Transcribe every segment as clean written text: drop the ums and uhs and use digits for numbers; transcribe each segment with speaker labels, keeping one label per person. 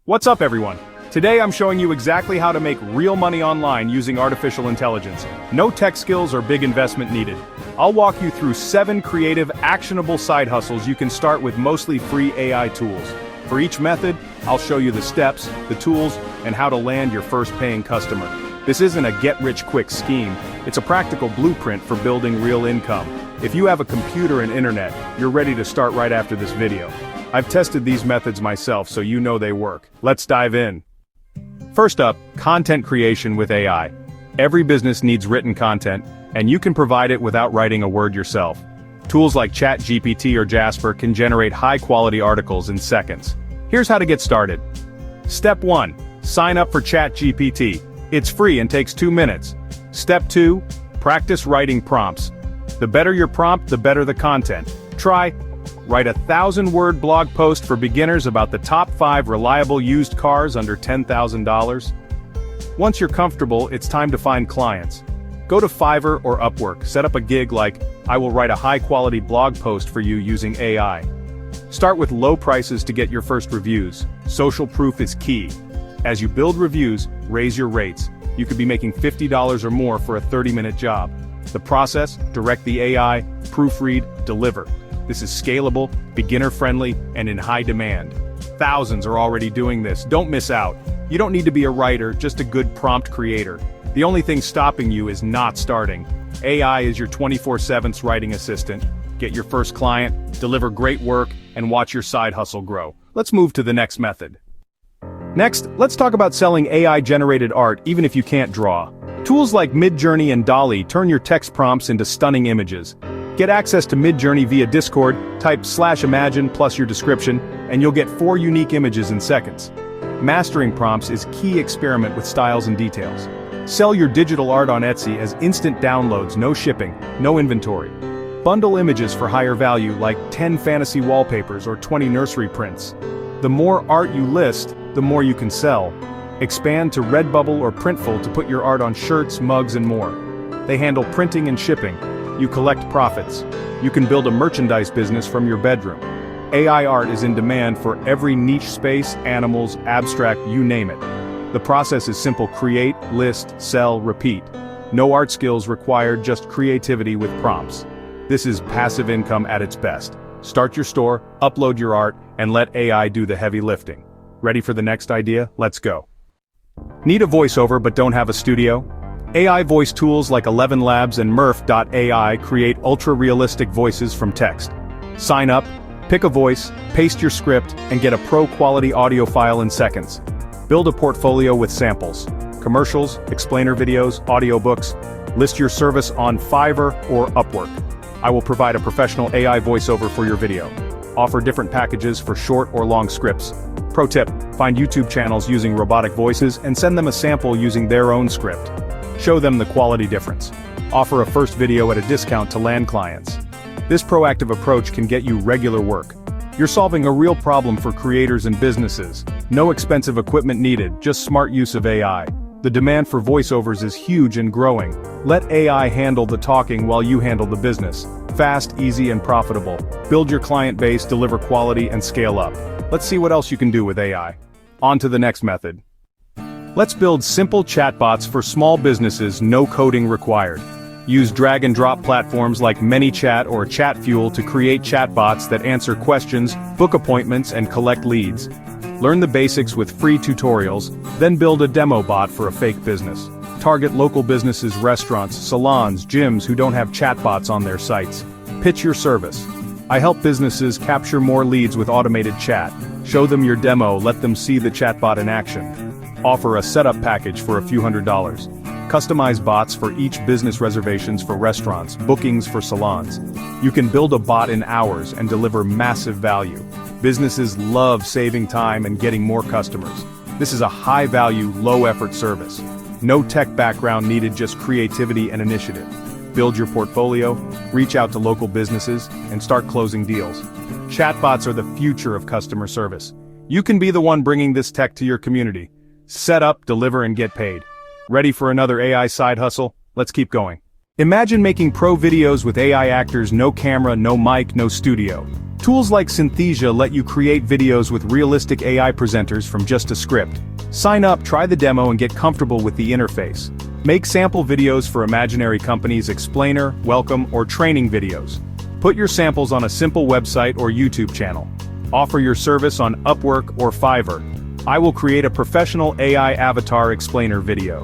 Speaker 1: What's up, everyone? Today I'm showing you exactly how to make real money online using artificial intelligence. No tech skills or big investment needed. I'll walk you through 7 creative, actionable side hustles you can start with mostly free AI tools. For each method, I'll show you the steps, the tools, and how to land your first paying customer. This isn't a get-rich-quick scheme, it's a practical blueprint for building real income. If you have a computer and internet, you're ready to start right after this video. I've tested these methods myself, so you know they work. Let's dive in. First up, content creation with AI. Every business needs written content, and you can provide it without writing a word yourself. Tools like ChatGPT or Jasper can generate high-quality articles in seconds. Here's how to get started. Step 1. Sign up for ChatGPT. It's free and takes 2 minutes. Step 2. Practice writing prompts. The better your prompt, the better the content. Write a 1,000-word blog post for beginners about the top 5 reliable used cars under $10,000. Once you're comfortable, it's time to find clients. Go to Fiverr or Upwork, set up a gig like, I will write a high-quality blog post for you using AI. Start with low prices to get your first reviews. Social proof is key. As you build reviews, raise your rates. You could be making $50 or more for a 30-minute job. The process, direct the AI, proofread, deliver. This is scalable, beginner-friendly, and in high demand. Thousands are already doing this. Don't miss out. You don't need to be a writer, just a good prompt creator. The only thing stopping you is not starting. AI is your 24/7 writing assistant. Get your first client, deliver great work, and watch your side hustle grow. Let's move to the next method. Next, let's talk about selling AI-generated art even if you can't draw. Tools like Midjourney and DALL-E turn your text prompts into stunning images. Get access to Midjourney via Discord, type /imagine plus your description, and you'll get 4 unique images in seconds. Mastering prompts is key experiment with styles and details. Sell your digital art on Etsy as instant downloads, no shipping, no inventory. Bundle images for higher value like 10 fantasy wallpapers or 20 nursery prints. The more art you list, the more you can sell. Expand to Redbubble or Printful to put your art on shirts, mugs, and more. They handle printing and shipping. You collect profits. You can build a merchandise business from your bedroom. AI art is in demand for every niche space, animals, abstract, you name it. The process is simple: create, list, sell, repeat. No art skills required, just creativity with prompts. This is passive income at its best. Start your store, upload your art, and let AI do the heavy lifting. Ready for the next idea? Let's go. Need a voiceover but don't have a studio? AI voice tools like ElevenLabs and Murph.ai create ultra-realistic voices from text. Sign up, pick a voice, paste your script, and get a pro-quality audio file in seconds. Build a portfolio with samples, commercials, explainer videos, audiobooks. List your service on Fiverr or Upwork. I will provide a professional AI voiceover for your video. Offer different packages for short or long scripts. Pro tip, find YouTube channels using robotic voices and send them a sample using their own script. Show them the quality difference. Offer a first video at a discount to land clients. This proactive approach can get you regular work. You're solving a real problem for creators and businesses. No expensive equipment needed, just smart use of AI. The demand for voiceovers is huge and growing. Let AI handle the talking while you handle the business. Fast, easy, and profitable. Build your client base, deliver quality, and scale up. Let's see what else you can do with AI. On to the next method. Let's build simple chatbots for small businesses, no coding required. Use drag-and-drop platforms like ManyChat or ChatFuel to create chatbots that answer questions, book appointments, and collect leads. Learn the basics with free tutorials, then build a demo bot for a fake business. Target local businesses, restaurants, salons, gyms who don't have chatbots on their sites. Pitch your service. I help businesses capture more leads with automated chat. Show them your demo, let them see the chatbot in action. Offer a setup package for a few $100s. Customize bots for each business, reservations for restaurants, bookings for salons. You can build a bot in hours and deliver massive value. Businesses love saving time and getting more customers. This is a high-value, low-effort service. No tech background needed, just creativity and initiative. Build your portfolio, reach out to local businesses, and start closing deals. Chatbots are the future of customer service. You can be the one bringing this tech to your community. Set up, deliver, and get paid. Ready for another AI side hustle? Let's keep going. Imagine making pro videos with AI actors, no camera, no mic, no studio. Tools like Synthesia let you create videos with realistic AI presenters from just a script. Sign up, try the demo and get comfortable with the interface. Make sample videos for imaginary companies, explainer, welcome, or training videos. Put your samples on a simple website or YouTube channel. Offer your service on Upwork or Fiverr. I will create a professional AI avatar explainer video.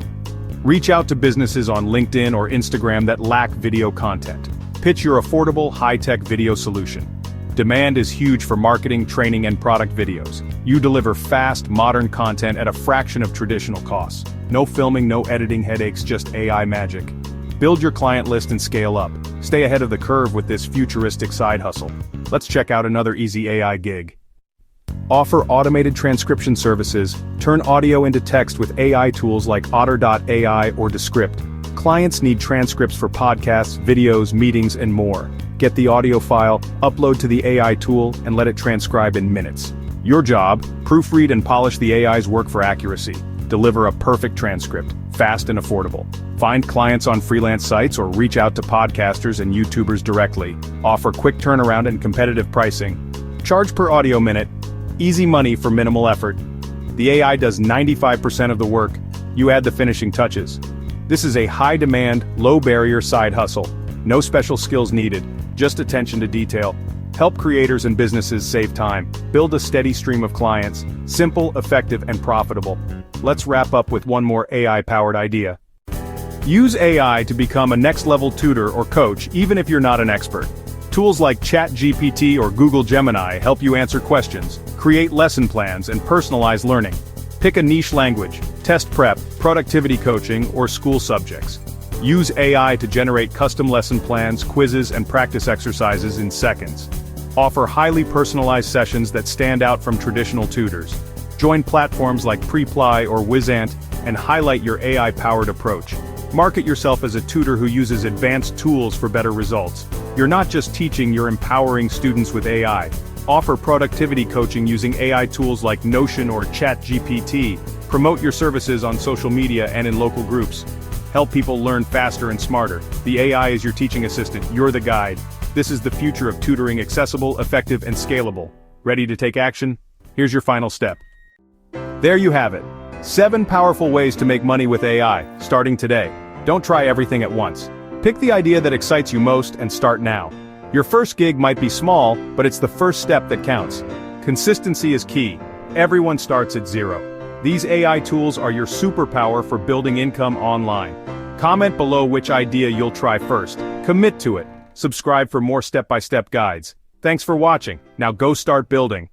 Speaker 1: Reach out to businesses on LinkedIn or Instagram that lack video content. Pitch your affordable, high-tech video solution. Demand is huge for marketing, training, and product videos. You deliver fast, modern content at a fraction of traditional costs. No filming, no editing headaches, just AI magic. Build your client list and scale up. Stay ahead of the curve with this futuristic side hustle. Let's check out another easy AI gig. Offer automated transcription services. Turn audio into text with AI tools like Otter.ai or Descript. Clients need transcripts for podcasts, videos, meetings, and more. Get the audio file, upload to the AI tool, and let it transcribe in minutes. Your job: proofread and polish the AI's work for accuracy. Deliver a perfect transcript, fast and affordable. Find clients on freelance sites or reach out to podcasters and YouTubers directly. Offer quick turnaround and competitive pricing. Charge per audio minute. Easy money for minimal effort. The AI does 95% of the work. You add the finishing touches. This is a high-demand, low-barrier side hustle. No special skills needed, just attention to detail. Help creators and businesses save time. Build a steady stream of clients. Simple, effective, and profitable. Let's wrap up with one more AI-powered idea. Use AI to become a next-level tutor or coach, even if you're not an expert. Tools like ChatGPT or Google Gemini help you answer questions, create lesson plans, and personalize learning. Pick a niche language, test prep, productivity coaching, or school subjects. Use AI to generate custom lesson plans, quizzes, and practice exercises in seconds. Offer highly personalized sessions that stand out from traditional tutors. Join platforms like Preply or Wizant and highlight your AI-powered approach. Market yourself as a tutor who uses advanced tools for better results. You're not just teaching, you're empowering students with AI. Offer productivity coaching using AI tools like Notion or ChatGPT. Promote your services on social media and in local groups. Help people learn faster and smarter. The AI is your teaching assistant, you're the guide. This is the future of tutoring: accessible, effective, and scalable. Ready to take action? Here's your final step. There you have it. 7 powerful ways to make money with AI, starting today. Don't try everything at once. Pick the idea that excites you most and start now. Your first gig might be small, but it's the first step that counts. Consistency is key. Everyone starts at zero. These AI tools are your superpower for building income online. Comment below which idea you'll try first. Commit to it. Subscribe for more step-by-step guides. Thanks for watching. Now go start building.